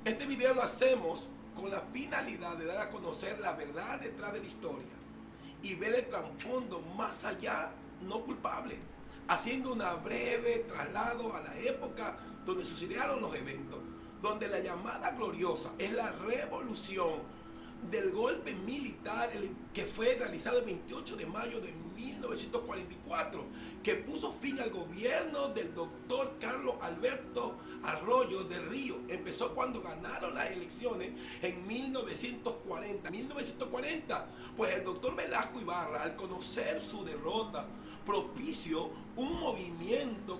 Este video lo hacemos con la finalidad de dar a conocer la verdad detrás de la historia y ver el trasfondo más allá no culpable, haciendo una breve traslado a la época donde sucedieron los eventos, donde la llamada gloriosa es la revolución del golpe militar que fue realizado el 28 de mayo de 1944, que puso fin al gobierno del doctor Carlos Alberto Arroyo de Río. Empezó cuando ganaron las elecciones en 1940. 1940, pues el doctor Velasco Ibarra, al conocer su derrota, propició un movimiento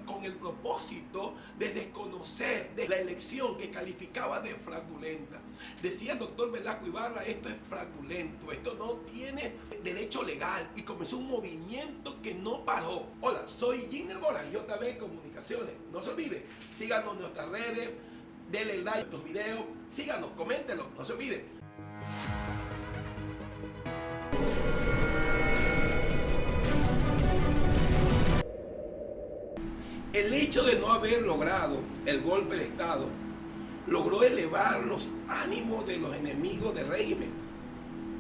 con el propósito de desconocer de la elección que calificaba de fraudulenta. Decía el doctor Velasco Ibarra: esto es fraudulento, esto no tiene derecho legal, y comenzó un movimiento que no paró. Hola, soy Giner Boras, JB Comunicaciones. No se olvide, síganos en nuestras redes, denle like a estos videos, síganos, coméntenlo, no se olvide. El hecho de no haber logrado el golpe de Estado logró elevar los ánimos de los enemigos del régimen.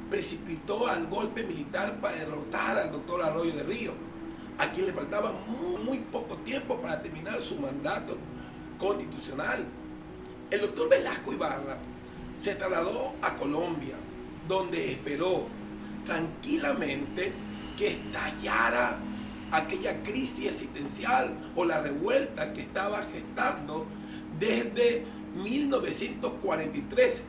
Precipitó al golpe militar para derrotar al doctor Arroyo de Río, a quien le faltaba muy poco tiempo para terminar su mandato constitucional. El doctor Velasco Ibarra se trasladó a Colombia, donde esperó tranquilamente que estallara aquella crisis existencial o la revuelta que estaba gestando desde 1943,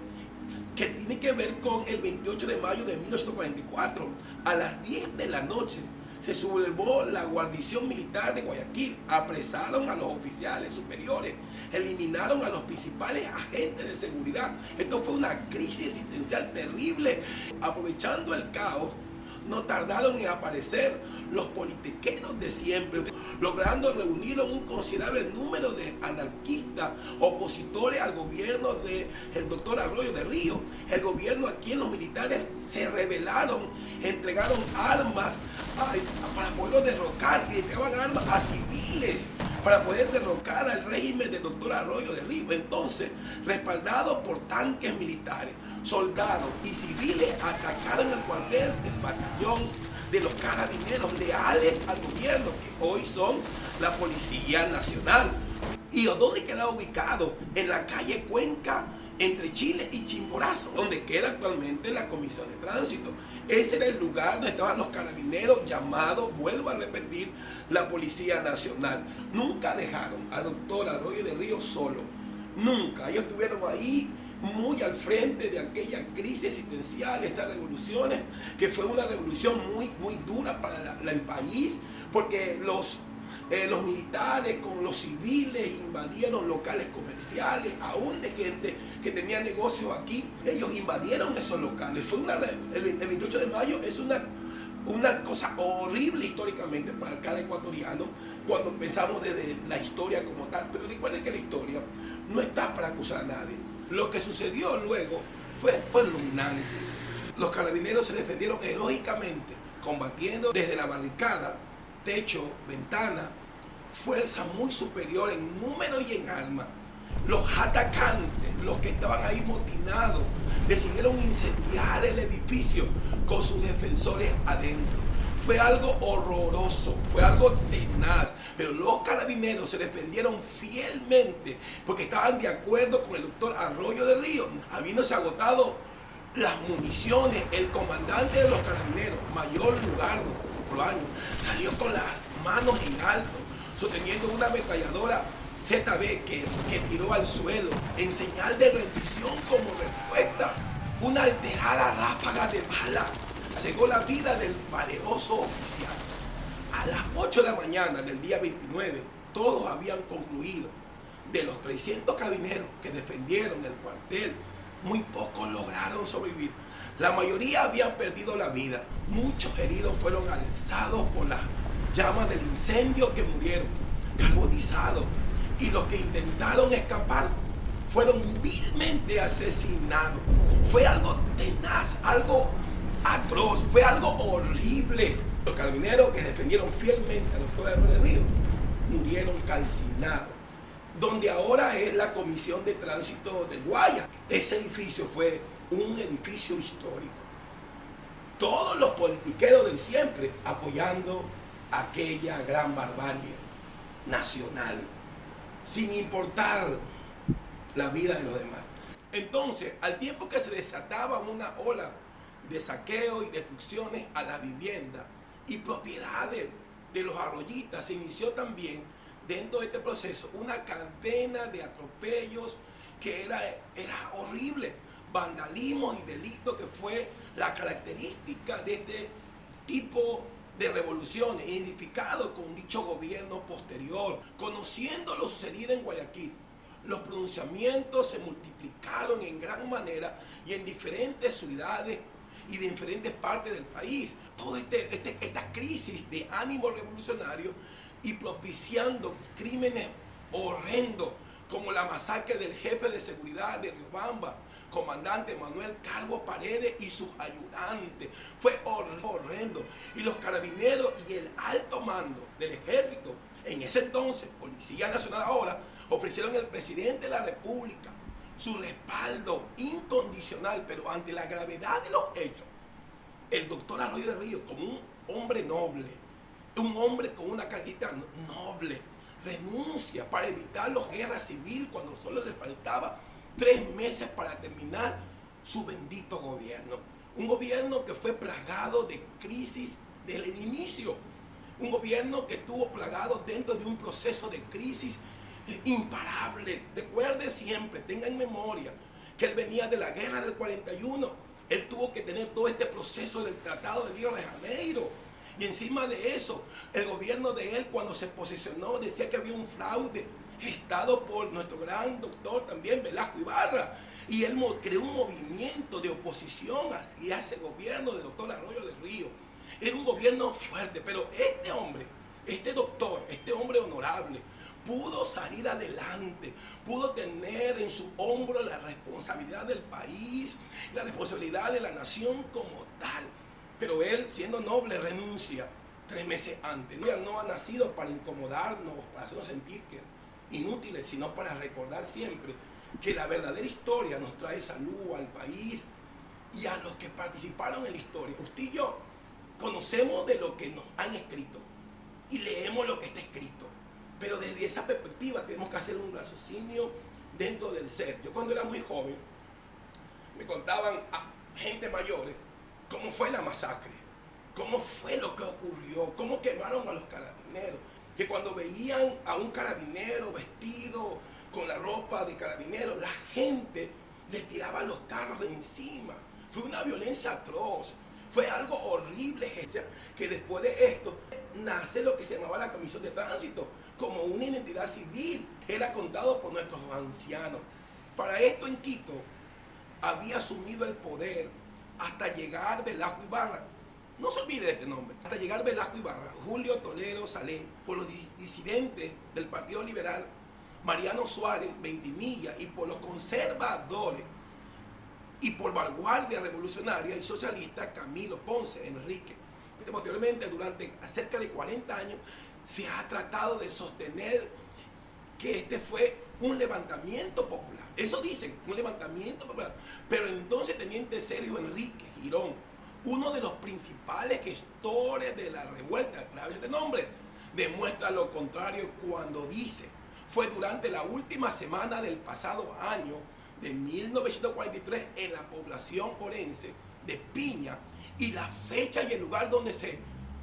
que tiene que ver con el 28 de mayo de 1944. A las 10 de la noche se sublevó la guarnición militar de Guayaquil, apresaron a los oficiales superiores, eliminaron a los principales agentes de seguridad. Esto fue una crisis existencial terrible. Aprovechando el caos, no tardaron en aparecer los politiqueros de siempre, logrando reunir un considerable número de anarquistas opositores al gobierno del doctor Arroyo de Río. El gobierno, aquí en los militares se rebelaron, entregaron armas para poderlo derrocar, y entregaban armas a civiles para poder derrocar al régimen del doctor Arroyo de Río. Entonces, respaldados por tanques militares, soldados y civiles, atacaron el cuartel del batallón de los carabineros leales al gobierno, que hoy son la Policía Nacional. ¿Y dónde queda ubicado? En la calle Cuenca, entre Chile y Chimborazo, donde queda actualmente la Comisión de Tránsito. Ese era el lugar donde estaban los carabineros, llamados, vuelvo a repetir, la Policía Nacional. Nunca dejaron al doctor Arroyo de Río solo, nunca. Ellos estuvieron ahí muy al frente de aquella crisis existencial, estas revoluciones, que fue una revolución muy dura para el país, porque los militares con los civiles invadieron locales comerciales, aún de gente que tenía negocios aquí. Ellos invadieron esos locales. El 28 de mayo es una cosa horrible históricamente para cada ecuatoriano, cuando pensamos desde la historia como tal. Pero recuerden que la historia no está para acusar a nadie. Lo que sucedió luego fue espeluznante. Los carabineros se defendieron heroicamente, combatiendo desde la barricada, techo, ventana, fuerza muy superior en número y en armas. Los atacantes, los que estaban ahí motinados, decidieron incendiar el edificio con sus defensores adentro. Fue algo horroroso, fue algo tenaz, pero los carabineros se defendieron fielmente porque estaban de acuerdo con el doctor Arroyo de Río. Habiéndose agotado las municiones, el comandante de los carabineros, Mayor Lugardo Proaño, salió con las manos en alto, sosteniendo una ametralladora ZB que tiró al suelo en señal de rendición. Como respuesta, una alterada ráfaga de bala cegó la vida del valeroso oficial. A las 8 de la mañana del día 29, todos habían concluido. De los 300 carabineros que defendieron el cuartel, muy pocos lograron sobrevivir. La mayoría habían perdido la vida. Muchos heridos fueron alzados por las llamas del incendio, que murieron carbonizados. Y los que intentaron escapar fueron vilmente asesinados. Fue algo tenaz, algo atroz, fue algo horrible. Los carabineros que defendieron fielmente al doctor Arroyo de Río murieron calcinados. donde ahora es la Comisión de Tránsito de Guaya. Ese edificio fue un edificio histórico. Todos los politiqueros del siempre apoyando aquella gran barbarie nacional, sin importar la vida de los demás. Entonces, al tiempo que se desataba una ola de saqueo y destrucciones a las viviendas y propiedades de los arroyitas, se inició también dentro de este proceso una cadena de atropellos que era horrible, vandalismo y delitos, que fue la característica de este tipo de revoluciones, identificado con dicho gobierno posterior. Conociendo lo sucedido en Guayaquil, los pronunciamientos se multiplicaron en gran manera y en diferentes ciudades y de diferentes partes del país. Toda esta crisis de ánimo revolucionario y propiciando crímenes horrendos como la masacre del jefe de seguridad de Riobamba, comandante Manuel Calvo Paredes, y sus ayudantes. Fue horrendo. Y los carabineros y el alto mando del ejército, en ese entonces, Policía Nacional ahora, ofrecieron al presidente de la República su respaldo incondicional, pero ante la gravedad de los hechos, el doctor Arroyo de Río, como un hombre noble, un hombre con una carita noble, renuncia para evitar la guerra civil cuando solo le faltaba 3 meses para terminar su bendito gobierno. Un gobierno que fue plagado de crisis desde el inicio. Un gobierno que estuvo plagado dentro de un proceso de crisis imparable. Recuerde siempre, tenga en memoria que él venía de la guerra del 41. Él tuvo que tener todo este proceso del Tratado de Río de Janeiro. Y encima de eso, el gobierno de él, cuando se posicionó, decía que había un fraude gestado por nuestro gran doctor también, Velasco Ibarra. Y él creó un movimiento de oposición hacia ese gobierno del doctor Arroyo del Río. Era un gobierno fuerte, pero este hombre, este doctor, este hombre honorable, pudo salir adelante, pudo tener en su hombro la responsabilidad del país, la responsabilidad de la nación como tal. Pero él, siendo noble, renuncia 3 meses antes. No ha nacido para incomodarnos, para hacernos sentir que inútiles, sino para recordar siempre que la verdadera historia nos trae salud al país y a los que participaron en la historia. Usted y yo conocemos de lo que nos han escrito y leemos lo que está escrito, pero desde esa perspectiva tenemos que hacer un raciocinio dentro del ser. Yo cuando era muy joven me contaban a gente mayores cómo fue la masacre, cómo fue lo que ocurrió, cómo quemaron a los carabineros, que cuando veían a un carabinero vestido con la ropa de carabinero, la gente le tiraba los carros de encima. Fue una violencia atroz, fue algo horrible, que después de esto nace lo que se llamaba la Comisión de Tránsito, como una identidad civil, era contado por nuestros ancianos. Para esto en Quito había asumido el poder hasta llegar Velasco Ibarra. No se olvide de este nombre. Hasta llegar Velasco Ibarra, Julio Toledo Salén, por los disidentes del Partido Liberal, Mariano Suárez, Ventimilla, y por los conservadores, y por vanguardia revolucionaria y socialista, Camilo Ponce Enrique. Posteriormente, durante cerca de 40 años, se ha tratado de sostener que este fue un levantamiento popular. Eso dicen, un levantamiento popular. Pero entonces teniente Sergio Enrique Girón, uno de los principales gestores de la revuelta, grave este nombre, demuestra lo contrario cuando dice: fue durante la última semana del pasado año de 1943 en la población orense de Piña, y la fecha y el lugar donde se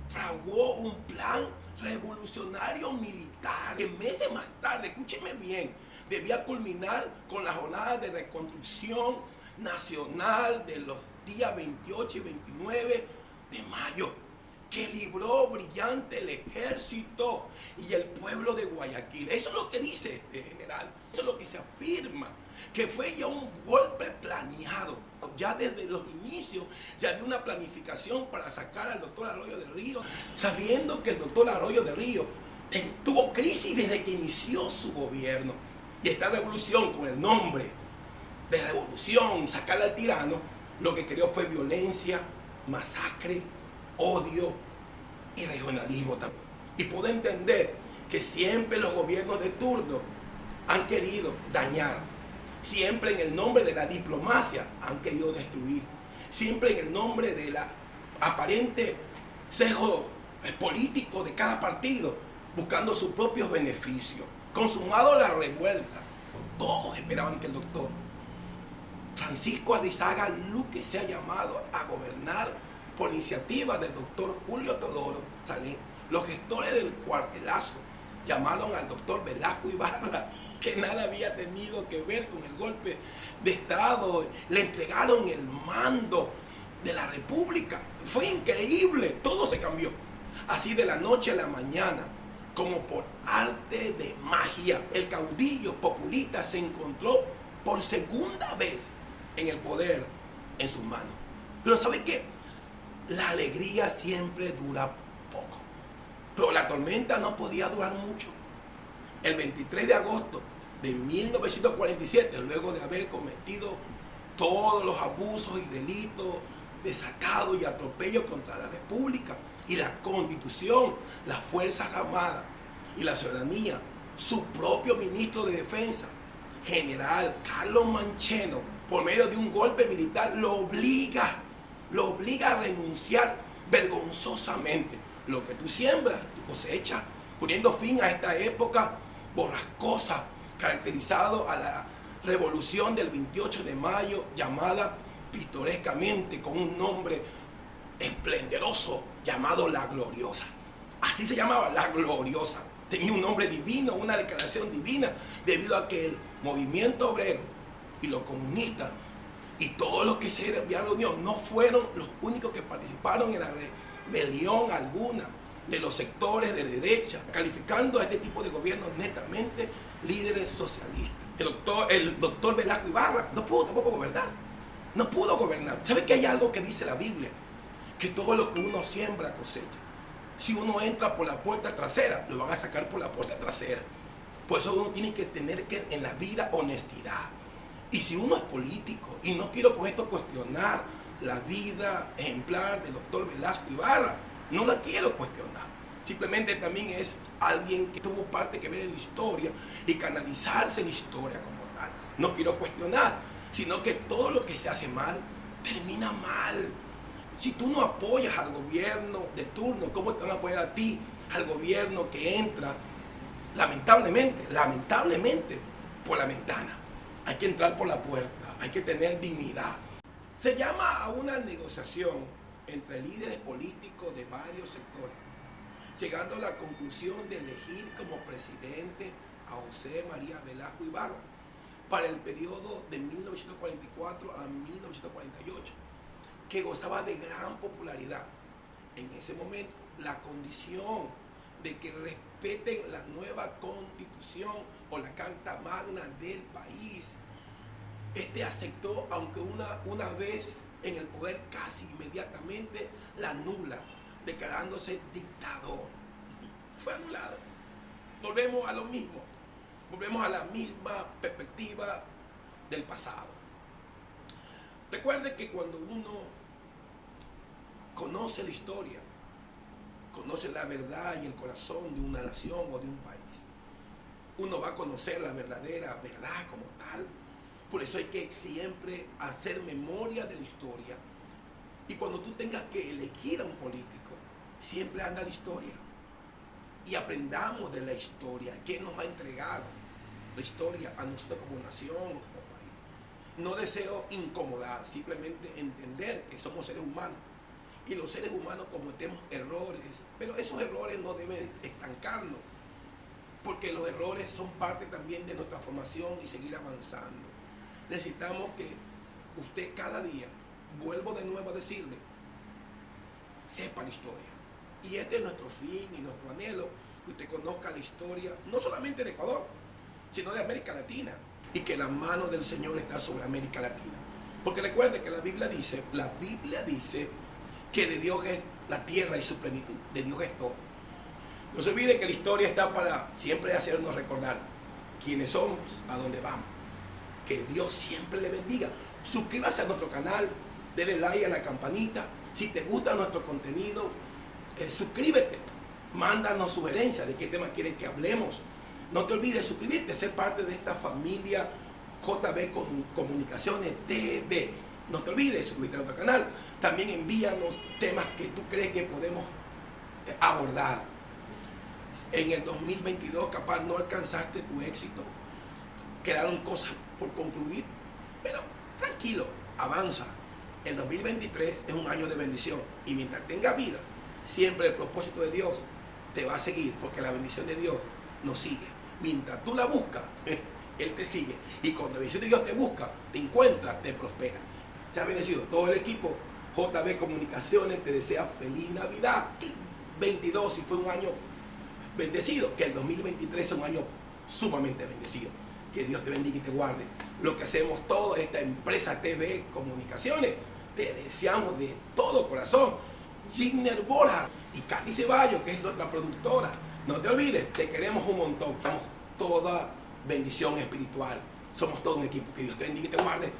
fraguó un plan revolucionario militar que meses más tarde, escúcheme bien, debía culminar con la jornada de reconstrucción nacional de los días 28 y 29 de mayo, que libró brillante el ejército y el pueblo de Guayaquil. Eso es lo que dice este general, eso es lo que se afirma, que fue ya un golpe planeado. Ya desde los inicios ya había una planificación para sacar al doctor Arroyo de Río, sabiendo que el doctor Arroyo de Río tuvo crisis desde que inició su gobierno. Y esta revolución, con el nombre de revolución, sacar al tirano, lo que creó fue violencia, masacre, odio y regionalismo también. Y puedo entender que siempre los gobiernos de turno han querido dañar. Siempre en el nombre de la diplomacia han querido destruir. Siempre en el nombre de la aparente sesgo político de cada partido, buscando sus propios beneficios. Consumado la revuelta, todos esperaban que el doctor Francisco Arizaga Luque sea llamado a gobernar por iniciativa del doctor Julio Teodoro Salín. Los gestores del cuartelazo llamaron al doctor Velasco Ibarra, que nada había tenido que ver con el golpe de Estado. Le entregaron el mando de la República. Fue increíble, todo se cambió. Así de la noche a la mañana, como por arte de magia, el caudillo populista se encontró por segunda vez en el poder en sus manos. Pero ¿sabe qué? La alegría siempre dura poco. Pero la tormenta no podía durar mucho. El 23 de agosto de 1947, luego de haber cometido todos los abusos y delitos, desacados y atropellos contra la República y la Constitución, las Fuerzas Armadas y la ciudadanía, su propio ministro de Defensa, general Carlos Mancheno, por medio de un golpe militar, lo obliga a renunciar vergonzosamente. Lo que tú siembras, tú cosechas, poniendo fin a esta época borrascosa, caracterizado a la revolución del 28 de mayo, llamada pintorescamente con un nombre esplendoroso llamado La Gloriosa. Así se llamaba, La Gloriosa. Tenía un nombre divino, una declaración divina, debido a que el movimiento obrero y los comunistas y todos los que se enviaron a la Unión no fueron los únicos que participaron en la rebelión alguna de los sectores de derecha, calificando a este tipo de gobiernos netamente líderes socialistas. El doctor Velasco Ibarra no pudo tampoco gobernar. No pudo gobernar. ¿Sabe que hay algo que dice la Biblia? Que todo lo que uno siembra cosecha. Si uno entra por la puerta trasera, lo van a sacar por la puerta trasera. Por eso uno tiene que tener en la vida honestidad. Y si uno es político, y no quiero con esto cuestionar la vida ejemplar del doctor Velasco Ibarra, no la quiero cuestionar. Simplemente también es alguien que tuvo parte que ver en la historia y canalizarse en la historia como tal. No quiero cuestionar, sino que todo lo que se hace mal, termina mal. Si tú no apoyas al gobierno de turno, ¿cómo te van a apoyar a ti, al gobierno que entra, lamentablemente, por la ventana? Hay que entrar por la puerta, hay que tener dignidad. Se llama a una negociación entre líderes políticos de varios sectores, llegando a la conclusión de elegir como presidente a José María Velasco Ibarra para el periodo de 1944 a 1948, que gozaba de gran popularidad. En ese momento, la condición de que respeten la nueva constitución o la carta magna del país. Este aceptó, aunque una vez en el poder casi inmediatamente la anula, declarándose dictador. Fue anulado. Volvemos a lo mismo. Volvemos a la misma perspectiva del pasado. Recuerde que cuando uno conoce la historia, conoce la verdad y el corazón de una nación o de un país, uno va a conocer la verdadera verdad como tal. Por eso hay que siempre hacer memoria de la historia. Y cuando tú tengas que elegir a un político, siempre anda la historia. Y aprendamos de la historia, qué nos ha entregado la historia a nosotros como nación o como país. No deseo incomodar, simplemente entender que somos seres humanos. Y los seres humanos cometemos errores, pero esos errores no deben estancarnos, porque los errores son parte también de nuestra formación y seguir avanzando. Necesitamos que usted cada día, vuelvo de nuevo a decirle, sepa la historia. Y este es nuestro fin y nuestro anhelo, que usted conozca la historia, no solamente de Ecuador, sino de América Latina, y que la mano del Señor está sobre América Latina. Porque recuerde que la Biblia dice que de Dios es la tierra y su plenitud, de Dios es todo. No se olvide que la historia está para siempre hacernos recordar quiénes somos, a dónde vamos. Que Dios siempre le bendiga. Suscríbase a nuestro canal, denle like a la campanita. Si te gusta nuestro contenido, suscríbete. Mándanos sugerencias de qué tema quieren que hablemos. No te olvides de suscribirte, ser parte de esta familia JB Comunicaciones TV. No te olvides de suscribirte a nuestro canal. También envíanos temas que tú crees que podemos abordar. En el 2022 capaz no alcanzaste tu éxito, quedaron cosas por concluir, pero tranquilo, avanza. El 2023 es un año de bendición y mientras tenga vida, siempre el propósito de Dios te va a seguir, porque la bendición de Dios nos sigue. Mientras tú la buscas, Él te sigue, y cuando la bendición de Dios te busca, te encuentra, te prospera. Se ha bendecido todo el equipo JB Comunicaciones, te desea feliz Navidad 22, y fue un año bendecido, que el 2023 sea un año sumamente bendecido. Que Dios te bendiga y te guarde. Lo que hacemos toda esta empresa TV Comunicaciones, te deseamos de todo corazón. Giner Borja y Katy Ceballos, que es nuestra productora, no te olvides, te queremos un montón. Damos toda bendición espiritual. Somos todo un equipo. Que Dios te bendiga y te guarde.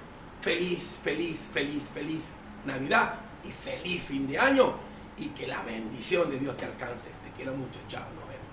Feliz, feliz, feliz, feliz Navidad y feliz fin de año. Y que la bendición de Dios te alcance. Te quiero mucho. Chao, nos vemos.